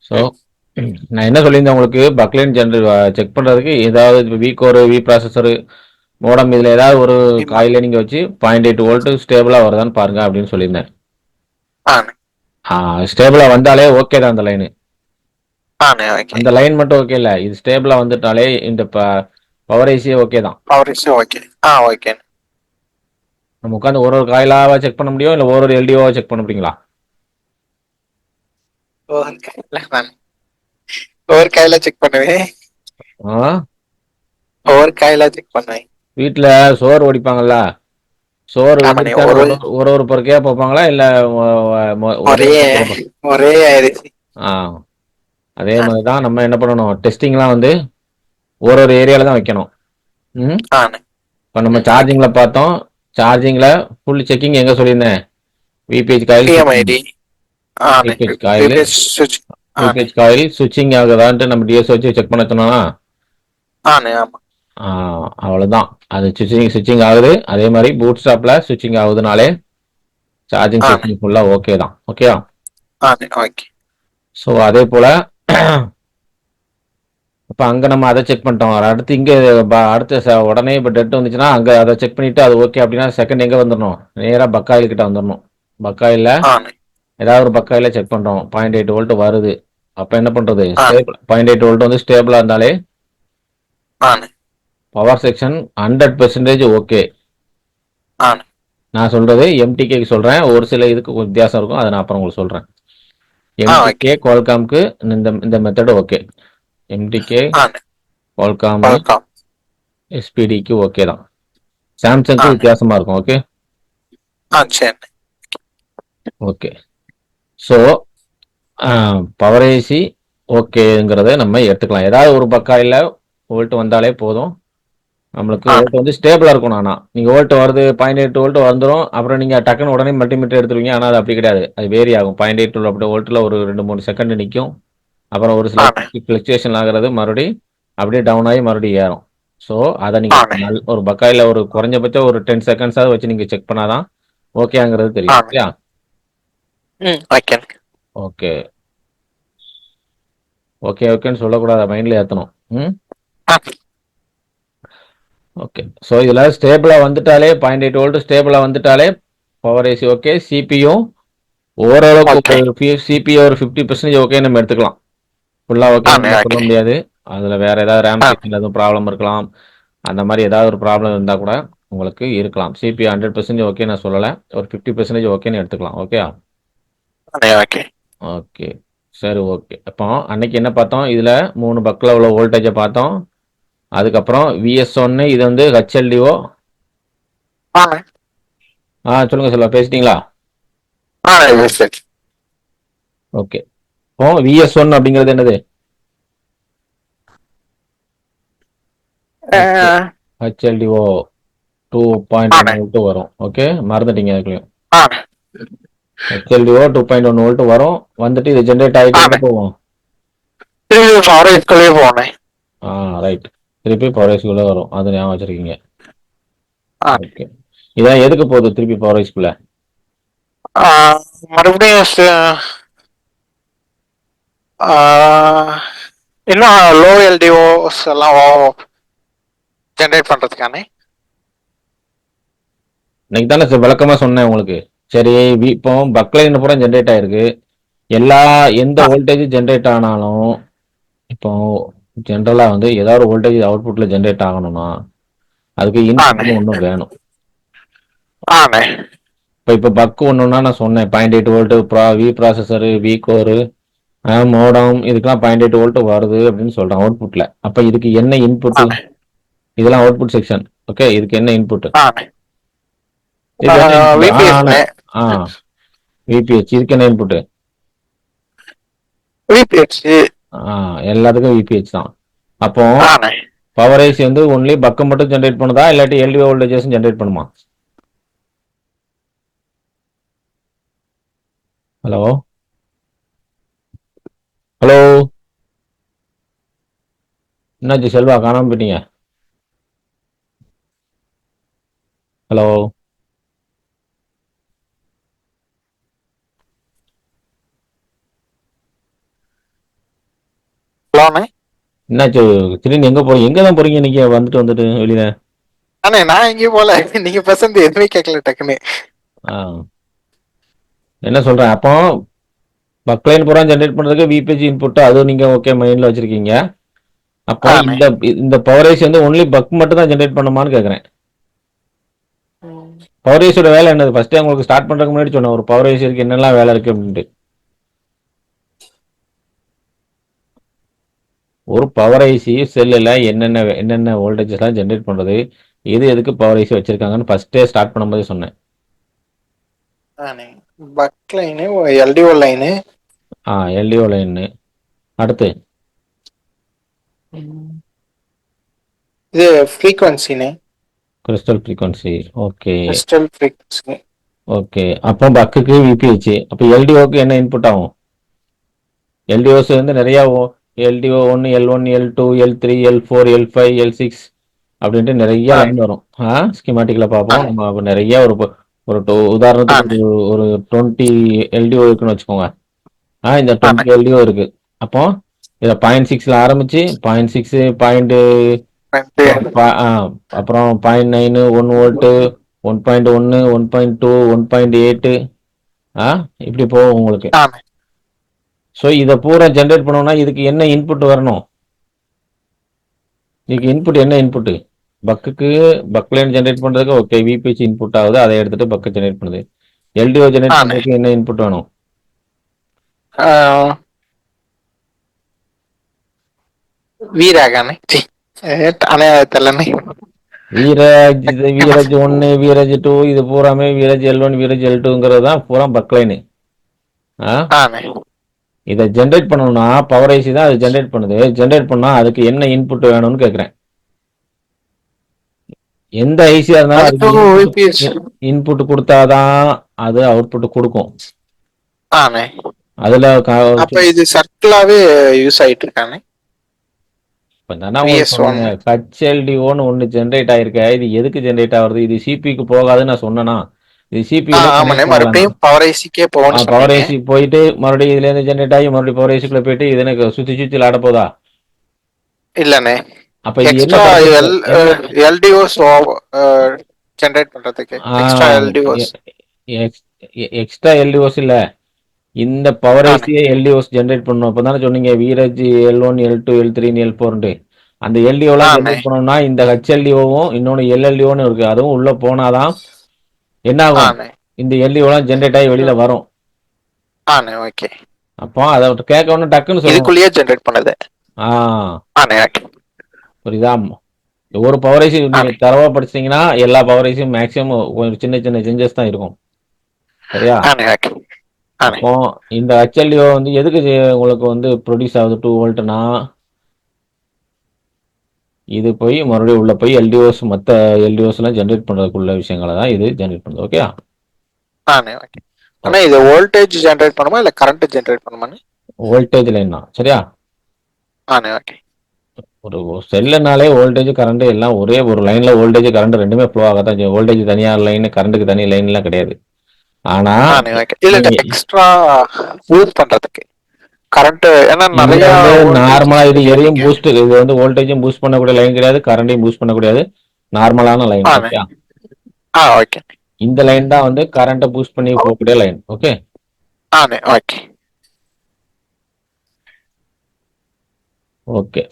So ம். நான் என்ன சொல்லியிருந்தேன் உங்களுக்கு பக்லைன் ஜென்ரல் செக் பண்ணுறதுக்கு ஏதாவது வி கோரு வி ப்ராசஸரு மோடம் இதில் ஏதாவது ஒரு ஆமா. காயில நீங்கள் வச்சு 0.8 வோல்ட்டு ஸ்டேபிளாக வருதான்னு பாருங்க அப்படின்னு சொல்லியிருந்தேன். ஆண்ணே. ஸ்டேபிளாக வந்தாலே ஓகே தான் அந்த லைனு. ஆண்ணே. ஓகே. அந்த லைன் மட்டும் ஓகே இல்லை, இது ஸ்டேபிளாக வந்துட்டாலே இந்த பவர் ஐசியே ஓகே தான். Power issue okay. ஓகே. நம்ம உட்காந்து ஒரு ஒரு காயிலாவா செக் பண்ண முடியும், இல்லை ஒரு எல்டிஓவா செக் பண்ண முடியுங்களா? ஒரு கையில செக் பண்ணுவேன். ஆ ஒரு கையில செக் பண்ணுவேன். வீட்டில் சோறு வடிப்பாங்கல்ல, சோறு ஆமாண்ணே. வெந்துருச்சான்னு ஒரு ஒரு ஒரு பொறுக்கையா பார்ப்பாங்களா, இல்லை ஒரே ஒரே பொறுக்கையா பார்ப்பாங்க? ஒரே ஆயிடுச்சு. ஆ அதே மாதிரி தான் நம்ம என்ன பண்ணணும், டெஸ்டிங்லாம் வந்து ஒரு ஒரு ஏரியாவில் தான் வைக்கணும். ம் ஆண்ணே. இப்போ நம்ம ஓகே. சார்ஜிங்கில் பார்த்தோம். சார்ஜிங்கில் ஃபுல் செக்கிங் எங்கே சொல்லியிருந்தேன்? விபிஹெச் காயில் சுவிட்சிங். பிஎம்ஐடி. ஆண்ணே. விபிஹெச் காயில் பிபிஎஸ் சுவிட்ச். ஆண்ணே. விபிஹெச் காயில் சுவிட்சிங் ஆகுதான்ட்டு நம்ம டிஎஸ் வச்சு செக் பண்ண சொன்னோம்னா ஆண்ணே. ஆமா. அவ்வளோதான். அது சுவிட்சிங் ஆகுது. அதே மாதிரி பூட் ஸ்டாப்பில் சுவிட்சிங் ஆகுதுனாலே சார்ஜிங் ஆண்ணே. செக்கிங் ஃபுல்லாக ஓகே தான். ஓகேவா? ஆண்ணே. ஓகே. ஸோ அதே போல் இப்போ அங்கே நம்ம அதை செக் பண்ணிட்டோம். அடுத்து இங்கே அடுத்து உடனே இப்போ டெட் வந்துச்சுன்னா அங்கே அதை செக் பண்ணிவிட்டு அது ஓகே அப்படின்னா செகண்ட் எங்கே வந்துடணும், நேராக பக்காயில் கிட்ட வந்துடணும். பக்காயில் ஆண்ணே. ஏதாவது ஒரு பக்காயில் செக் பண்ணுறோம், 0.8 வோல்ட் வருது. அப்போ என்ன பண்ணுறது, ஆண்ணே. ஸ்டேபிள் 0.8 வோல்ட் வந்து ஸ்டேபிளாக இருந்தாலே ஆண்ணே. Power section 100% okay. ஆண்ணே. நான் சொல்கிறது எம்டிகேக்கு சொல்கிறேன், ஒரு சில இதுக்கு வித்தியாசம் இருக்கும், அதை நான் அப்புறம் உங்களுக்கு சொல்கிறேன். ஓகே. எம்டிகே குவால்காம்க்கு இந்த இந்த மெத்தடு ஓகே. எம்டிகே ஆண்ணே. Qualcomm welcome. எஸ்பிடிக்கு ஓகே தான். சாம்சங்க்கு ஆண்ணே. வித்தியாசமாக இருக்கும். ஓகே. சரி. ஓகே. ஸோ பவர் ஏசி ஓகேங்கிறத நம்ம எடுத்துக்கலாம். ஏதாவது ஒரு பக்காயில் வோல்ட் வந்தாலே போதும். நம்மளுக்கு ஆண்ணே. வோல்ட் வந்து ஸ்டேபிளாக இருக்கணும். ஆனால் நீங்கள் வோல்ட் வருது 0.8 வோல்ட் வந்துடும், அப்புறம் நீங்கள் டக்குன்னு உடனே மல்டிமீட்டர் எடுத்துருவீங்க. ஆனால் அது அப்படி கிடையாது, அது வேரி ஆகும். 0.8 அப்படி வோல்ட்டில் ஒரு 2-3 செகண்ட் நிற்கும், அப்புறம் ஒரு சில ஆண்ணே. ஃப்ளக்சுவேஷன் ஆகிறது மறுபடியும் அப்படியே டவுன் ஆகி மறுபடியும் ஏறும். ஸோ அதை ஆண்ணே. நீங்கள் ஒரு பக்காயில் ஒரு குறைஞ்சபட்சம் ஒரு 10 செகண்ட்ஸாவது வச்சு நீங்கள் செக் பண்ணாதான் ஓகேங்கிறது தெரியும். ஆண்ணே. இல்லையா? ஓகே. ஓகே. ஓகே ஓகேன்னு சொல்லக்கூடாது, மைண்டில் ஏற்றணும். ம் ஓகே. ஸோ இதில் ஸ்டேபிளாக வந்துட்டாலே 0.8 வோல்ட் ஸ்டேபிளாக வந்துட்டாலே பவர் ஏசி ஓகே. சிபியும் ஓரளவுக்கு ஓகே. சிபிஐ ஒரு 50% ஓகே நம்ம எடுத்துக்கலாம். ஃபுல்லாக ஓகே ஆண்ணே. நம்ம சொல்ல ஓகே. முடியாது. அதில் வேறு ஏதாவது ரேம் ஆண்ணே. செக்ஷன் எதுவும் ப்ராப்ளம் இருக்கலாம். அந்த மாதிரி ஏதாவது ஒரு ப்ராப்ளம் இருந்தால் கூட உங்களுக்கு இருக்கலாம். சிபிஐ 100% ஓகே நான் சொல்லலை, ஒரு 50% ஓகேன்னு எடுத்துக்கலாம். ஓகே. ஆண்ணே. ஓகே. ஓகே. சரி ஓகே. அப்போ அன்னைக்கு என்ன பார்த்தோம், இதில் 3 பக்கில் உள்ள வோல்டேஜை பார்த்தோம். அதுக்கப்புறம் விஎஸ்1 இது வந்து ஹெச்எல்டிஓ. ஆண்ணே. சொல்லுங்கள் சொல்ல பேசிட்டீங்களா? ஆண்ணே. சரி. ஓகே. இப்போ விஎஸ்1 அப்படிங்கிறது என்னது? ஹெச்எல்டிஓ 2.1 ஆண்ணே. வோல்ட் வரும். ஓகே, மறந்துட்டீங்க அதுக்குள்ளேயும். ஆண்ணே. ஹெச்எல்டிஓ 2.1 வோல்ட் வரும். வந்துட்டு இது ஜென்ரேட் ஆகிட்டு எங்கே ஆண்ணே. போகும்? திரும்பி ஃபாரஸ்ட்குள்ளே போனேன். ரைட். திருப்பி பவர் வரும், அது ஞாபகம் வச்சிருக்கீங்க. ஆண்ணே. ஓகே. இதான் எதுக்கு போகுது திருப்பி பவர் மறுபடியும் இன்னும் லோ எல்டிஓஸ் எல்லாம் ஜென்ரேட் பண்றதுக்கானே. இன்னைக்கு தானே விளக்கமாக சொன்னேன் உங்களுக்கு. சரி, இப்போ பக்லைன் பூரா ஜென்ரேட் ஆயிருக்கு. எந்த வோல்டேஜ் ஜென்ரேட் ஆனாலும் இப்போ ஜென்ரலாக வந்து ஏதாவது ஒரு வோல்டேஜ் அவுட்புட்டில் ஜென்ரேட் ஆகணும்னா அதுக்கு ஆண்ணே. இன்புட்னு ஒன்று வேணும். ஆண்ணே. இப்போ பக்கு ஒன்றுனா நான் சொன்னேன் 0.8 volt V processor V core modem இதுக்கெல்லாம் 0.8 வோல்ட் வருது அப்படின்னு சொல்கிறேன் அவுட்புட்டில். அப்போ இதுக்கு என்ன இன்புட்டு? ஆண்ணே. இதெல்லாம் அவுட்புட் செக்ஷன். ஓகே, இதுக்கு என்ன இன்புட்டு? ஆண்ணே. இதுக்கு என்ன இன்புட்? விபிஎஸ்ண்ணே. விபிஹெச். இதுக்கு என்ன இன்புட்டு? விபிஎஸ். எல்லாத்துக்கும் விபிஹெச் தான். அப்போ ஆண்ணே. பவர் ஐசி வந்து ஒன்லி பக்கம் மட்டும் ஜென்ரேட் பண்ணுதா, இல்லாட்டி எல்டிஓ வோல்டேஜஸும் ஜென்ரேட் பண்ணுமா? ஹலோ ஹலோ என்னாச்சு செல்வா, காணாம போயிட்டீங்க? ஹலோ ஹலோண்ணே. என்னாச்சு? திடீர்னு எங்க போறீங்க? எங்க தான் போறீங்க இன்னைக்கு வந்துட்டு வெளியில? அண்ணே நான் எங்கேயும் போல. நீங்க பேசுறது எதுவுமே கேட்கல டக்குன்னு. ஆ. என்ன சொல்றேன் அப்போ பக்லைன் பூரா ஜென்ரேட் பண்றதுக்கு விபிஜி இன்புட் அதுவும் நீங்க ஓகே மைண்ட்ல வச்சிருக்கீங்க. அப்போ ஆண்ணே. இந்த பவர் ஐசி வந்து ஒன்லி பக் மட்டும் தான் ஜென்ரேட் பண்ணுமான்னு கேக்குறேன். பவர் ஐசியோட வேலை என்னது? ஃபர்ஸ்ட் உங்களுக்கு ஸ்டார்ட் பண்றதுக்கு முன்னாடி சொன்னேன் ஒரு பவர் ஐசி இருக்கு என்னெல்லாம் வேலை இருக்கு அப்படின்ட்டு. ஒரு பவர் ஐசி செல்லில் என்னென்ன வோல்டேஜஸ் எல்லாம் ஜென்ரேட் பண்றது, எதுக்கு பவர் ஐசி வச்சிருக்காங்கன்னு ஃபர்ஸ்டே ஸ்டார்ட் பண்ணும்போது சொன்னேன். ஆண்ணே buck line LDO line. LDO line. அடுத்து இது ஃப்ரீக்வன்சினே. Crystal frequency. Okay. Crystal frequency. Okay. அப்போ பக்குக்கு விபிஹெச். அப்போ எல்டிஓக்கு என்ன இன்புட் ஆகும்? எல்டிஓஸ் வந்து நிறைய LTO 1 L1 L2 L3 L4 L5 L6 அப்படின்ட்டு நிறைய ஆண்ணே. லைன் வரும். ஸ்கீமாட்டிக்ல பார்ப்போம் ஆண்ணே. நம்ம. அப்ப நிறைய ஒரு ஒரு உதாரணத்துக்கு ஆண்ணே. ஒரு 20 எல்டிஓ இருக்குன்னு வச்சுக்கோங்க. இந்த ஆண்ணே. 20 எல்டிஓ இருக்கு. அப்போ இதை 0.6ல ஆரம்பிச்சு 0.6 பாயிண்ட் ரெண்டு. அப்புறம் 0.9 1 வோல்ட்டு 1.1 1.2 1.8 இப்படி போகும் உங்களுக்கு. ஆண்ணே. ஸோ இதை பூரா ஜென்ரேட் பண்ணோம்னா இதுக்கு என்ன இன்புட் வரணும்? இதுக்கு இன்புட் என்ன இன்புட்? பக்குக்கு பக்லைன் ஜென்ரேட் பண்றதுக்கு ஓகே விபிஹெச் இன்புட் ஆகுது, அதை எடுத்துட்டு பக்கு ஜென்ரேட் பண்ணுது. எல்டிஓ ஜென்ரேட் ஆண்ணே. பண்றதுக்கு என்ன இன்புட் வேணும்? வீராகாண்ணே. அண்ணே தெரியலண்ணே. வீரஜ் வீரஜ் 1 வீரஜ் 2 இது பூராமே வீரஜ் L1 வீரஜ் L2ங்கிறது தான் பூரா பக்லைனு. ஆண்ணே. இதை ஜென்ரேட் பண்ணணும்னா பவர் ஐசி தான் அது ஜென்ரேட் பண்ணுது. ஜென்ரேட் பண்ணா அதுக்கு என்ன இன்புட் வேணும்னு கேட்குறேன். எந்த ஐசியா இருந்தாலும் அதுக்கு அதுக்கு UPS. இன்புட் கொடுத்தாதான் அது அவுட்புட் கொடுக்கும். ஆண்ணே. அதுல அப்ப இது சர்க்கிளாவே யூஸ் ஆயிட்டு இருக்கானே. இப்போ தானே உங்களுக்கு VS1. சொன்னேன் ஹெச்எல்டிஓன்னு ஒன்று ஜென்ரேட் ஆயிருக்க. இது எதுக்கு ஜென்ரேட் ஆகுறது? இது சிபிக்கு போகாதுன்னு நான் சொன்னேன்னா இது சிபியூல ஆமாண்ணே கனெக்ட் பண்ணலாம். மறுபடியும் பவர் ஐசிக்கே போகணும்னு பவர் சொன்னீங்க. ஐசி போயிட்டு மறுபடியும் இதுல இருந்து ஜென்ரேட் ஆகி மறுபடியும் பவர் ஐசிக்குள்ள போயிட்டு இது எனக்கு சுத்தி சுத்தி விளாட போதா? இல்லண்ணே அப்ப இது என்ன எக்ஸ்ட்ரா பர்பஸ்? என்ன எல்டிஓஸ் ஜென்ரேட் பண்றதுக்கு எக்ஸ்ட்ரா எல்டிஓஸ். எக்ஸ்ட்ரா எல்டிஓஸ் இல்ல, இந்த பவர் ஆண்ணே. ஐசியை எல்டிஓஸ் ஜென்ரேட் பண்ணணும். அப்போ தானே சொன்னீங்க வீரஜ் L1 L2 L3 L4. அந்த எல்டிஓலாம் ஆண்ணே. ஜென்ரேட் பண்ணணும்னா இந்த ஹெச்எல்டிஓவும் இன்னொன்று எல்எல்டிஓன்னு இருக்கு, அதுவும் உள்ள போனாதான் என்ன ஆகும்? ஆண்ணே. இந்த எல்டிஓலாம் ஜென்ரேட் ஆகி வெளியில வரும். ஆண்ணே ஓகே. அப்போ அதை கேட்க ஒன்று டக்குன்னு சொல்லணும். இதுக்குள்ளேயே ஜென்ரேட் பண்ணுது. ஆ ஆண்ணே ஓகே. புரியுதா? ஒரு பவர் ஐசி நீங்க ஆண்ணே. தரவா படிச்சிட்டீங்கன்னா எல்லா பவர் ஐசியும் மேக்ஸிமம் ஒரு சின்ன சின்ன சேஞ்சஸ் தான் இருக்கும். சரியா? ஆண்ணே ஓகே. ஆண்ணே. அப்போ இந்த ஹெச்எல்டிஓ வந்து எதுக்கு உங்களுக்கு வந்து ப்ரொடியூஸ் ஆகுது 2 வோல்ட்னா இது போய் மறுபடியும் உள்ள போய் எல்டிஓஸ் மற்ற எல்டிஓஸ் எல்லாம் ஜென்ரேட் பண்றதுக்குள்ள விஷயங்களை தான் இது ஜென்ரேட் பண்ணுது. ஓகே. ஆண்ணே ஓகே. ஆனா இது வோல்டேஜ் ஜென்ரேட் பண்ணுமா இல்ல கரண்ட் ஜென்ரேட் பண்ணுமாண்ணே? வோல்டேஜ் லைன் தான். சரியா? ஆண்ணே ஓகே. ஒரு செல்லுனாலே வோல்டேஜ் கரண்ட் எல்லாம் ஒரே ஒரு லைன்ல வோல்டேஜ் கரண்ட் ரெண்டுமே ஃப்ளோ ஆகத்தான் செய்யும். வோல்டேஜ் தனியா லைன் கரண்ட்டுக்கு தனி லைன் எல்லாம் கிடையாது. ஆனா ஆண்ணே ஓகே. இல்ல நீங்க எக்ஸ்ட்ரா பூஸ்ட் பண்றதுக்கு கரண்ட் ஏன்னா இங்க நிறைய வந்து நார்மலா வோல்டேஜஸ் இது இருக்கு எதையும் நீங்க. பூஸ்ட், இது வந்து வோல்டேஜும் பூஸ்ட் பண்ணக்கூடிய லைன் கிடையாது, கரண்டையும் பூஸ்ட் பண்ணக்கூடியது, நார்மலான லைன். ஆண்ணே. ஓகே. ஓகே. இந்த லைன் தான் வந்து கரண்ட்டை பூஸ்ட் பண்ணி போகக்கூடிய லைன். ஓகே. ஆண்ணே ஓகே. ஓகே.